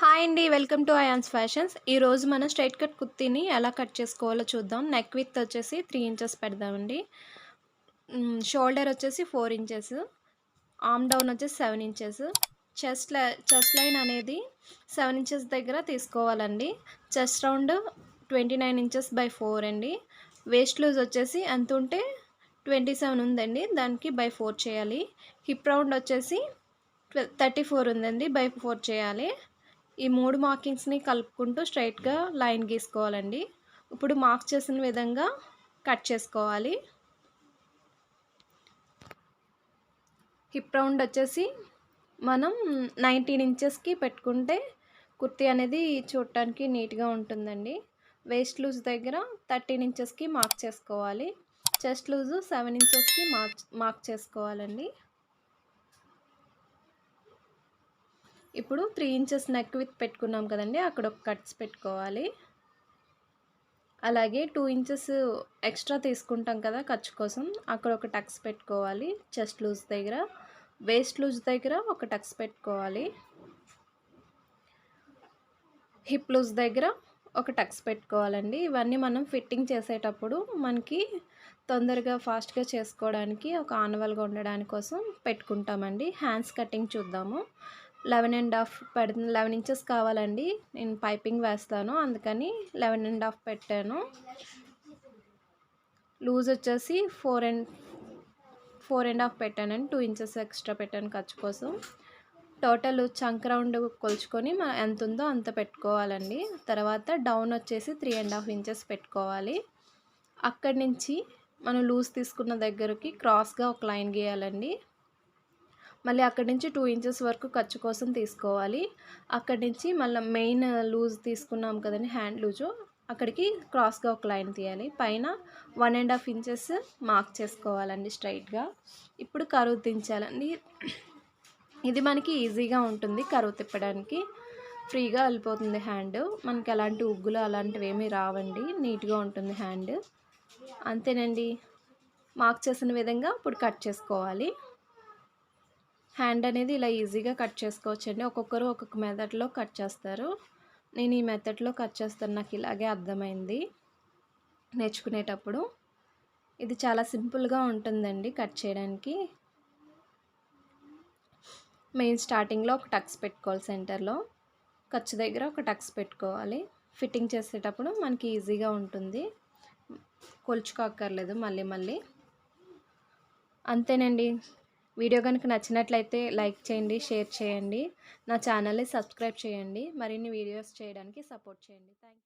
Hi అండి, welcome to ions fashions. ఈరోజు మనం స్ట్రైట్ కట్ కుర్తీని ఎలా కట్ చేసుకోవాలో చూద్దాం. నెక్ విత్ వచ్చేసి 3 ఇంచెస్ పెడదామండి. షోల్డర్ వచ్చేసి 4 ఇంచెస్, ఆర్మ్ డౌన్ వచ్చేసి 7 ఇంచెస్, చెస్ట్ లైన్ అనేది 7 ఇంచెస్ దగ్గర తీసుకోవాలండి. చెస్ట్ రౌండ్ 29 ఇంచెస్ బై 4 అండి. వేస్ట్ లూజ్ వచ్చేసి ఎంత ఉంటే 27 ఉందండి, దానికి బై 4 చేయాలి. హిప్ రౌండ్ వచ్చేసి 34 ఉందండి, బై 4 చేయాలి. ఈ 3 మార్కింగ్స్ని కలుపుకుంటూ స్ట్రైట్గా లైన్ గీసుకోవాలండి. ఇప్పుడు మార్క్ చేసిన విధంగా కట్ చేసుకోవాలి. హిప్ రౌండ్ వచ్చేసి మనం 19 ఇంచెస్కి పెట్టుకుంటే కుర్తీ అనేది చూడటానికి నీట్గా ఉంటుందండి. వేస్ట్ లూజ్ దగ్గర 13 ఇంచెస్కి మార్క్ చేసుకోవాలి. చెస్ట్ లూజు 7 ఇంచెస్కి మార్క్ చేసుకోవాలండి. ఇప్పుడు 3 ఇంచెస్ నెక్ విత్ పెట్టుకున్నాం కదండి, అక్కడ ఒక కట్స్ పెట్టుకోవాలి. అలాగే 2 ఇంచెస్ ఎక్స్ట్రా తీసుకుంటాం కదా ఖర్చు కోసం, అక్కడ ఒక టక్స్ పెట్టుకోవాలి. చెస్ట్ లూజ్ దగ్గర, వేస్ట్ లూజ్ దగ్గర ఒక టక్స్ పెట్టుకోవాలి. హిప్ లూజ్ దగ్గర ఒక టక్స్ పెట్టుకోవాలండి. ఇవన్నీ మనం ఫిట్టింగ్ చేసేటప్పుడు మనకి తొందరగా ఫాస్ట్గా చేసుకోవడానికి, ఒక ఆనవల్గా ఉండడానికి కోసం పెట్టుకుంటామండి. హ్యాండ్స్ కటింగ్ చూద్దాము. 11 ఇంచెస్ కావాలండి. నేను పైపింగ్ వేస్తాను, అందుకని 11.5 పెట్టాను. లూజ్ వచ్చేసి 4.5 పెట్టానండి. 2 ఇంచెస్ ఎక్స్ట్రా పెట్టాను ఖర్చు కోసం. టోటల్ చంక్ రౌండ్ కొలుచుకొని మనం ఎంత ఉందో అంత పెట్టుకోవాలండి. తర్వాత డౌన్ వచ్చేసి 3.5 ఇంచెస్ పెట్టుకోవాలి. అక్కడి నుంచి మనం లూజ్ తీసుకున్న దగ్గరికి క్రాస్గా ఒక లైన్ గీయాలండి. మళ్ళీ అక్కడి నుంచి 2 ఇంచెస్ వరకు ఖర్చు కోసం తీసుకోవాలి. అక్కడి నుంచి మళ్ళీ మెయిన్ లూజ్ తీసుకున్నాం కదండి, హ్యాండ్ లూజు, అక్కడికి క్రాస్గా ఒక లైన్ తీయాలి. పైన 1.5 ఇంచెస్ మార్క్ చేసుకోవాలండి స్ట్రైట్గా. ఇప్పుడు కరువు దించాలండి. ఇది మనకి ఈజీగా ఉంటుంది, కరువు తిప్పడానికి ఫ్రీగా వెళ్ళిపోతుంది హ్యాండ్. మనకి ఎలాంటి ఉగ్గులు అలాంటివి ఏమీ రావండి, నీట్గా ఉంటుంది హ్యాండ్. అంతేనండి, మార్క్ చేసిన విధంగా ఇప్పుడు కట్ చేసుకోవాలి. హ్యాండ్ అనేది ఇలా ఈజీగా కట్ చేసుకోవచ్చండి. ఒక్కొక్కరు ఒక్కొక్క మెథడ్లో కట్ చేస్తారు. నేను ఈ మెథడ్లో కట్ చేస్తాను, నాకు ఇలాగే అర్థమైంది నేర్చుకునేటప్పుడు. ఇది చాలా సింపుల్గా ఉంటుందండి కట్ చేయడానికి. మెయిన్ స్టార్టింగ్లో ఒక టక్స్ పెట్టుకోవాలి, సెంటర్లో ఖర్చు దగ్గర ఒక టక్స్ పెట్టుకోవాలి. ఫిట్టింగ్ చేసేటప్పుడు మనకి ఈజీగా ఉంటుంది, కొలుచుకోక్కర్లేదు మళ్ళీ. అంతేనండి. వీడియో కనుక నచ్చినట్లయితే లైక్ చేయండి, షేర్ చేయండి, నా ఛానల్ని సబ్స్క్రైబ్ చేయండి. మరిన్ని వీడియోస్ చేయడానికి సపోర్ట్ చేయండి. Thank you.